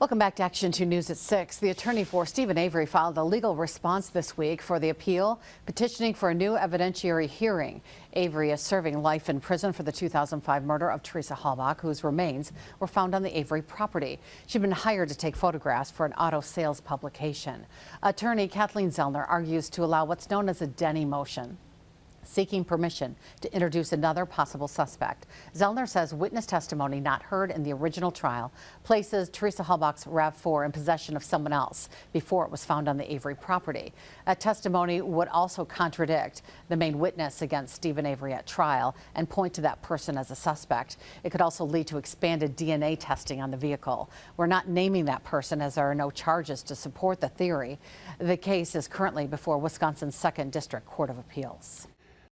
Welcome back to Action 2 News at 6. The attorney for Steven Avery filed a legal response this week for the appeal, petitioning for a new evidentiary hearing. Avery is serving life in prison for the 2005 murder of Teresa Halbach, whose remains were found on the Avery property. She'd been hired to take photographs for an auto sales publication. Attorney Kathleen Zellner argues to allow what's known as a Denny motion, seeking permission to introduce another possible suspect. Zellner says witness testimony not heard in the original trial places Teresa Halbach's RAV4 in possession of someone else before it was found on the Avery property. That testimony would also contradict the main witness against Steven Avery at trial and point to that person as a suspect. It could also lead to expanded DNA testing on the vehicle. We're not naming that person as there are no charges to support the theory. The case is currently before Wisconsin's 2nd District Court of Appeals.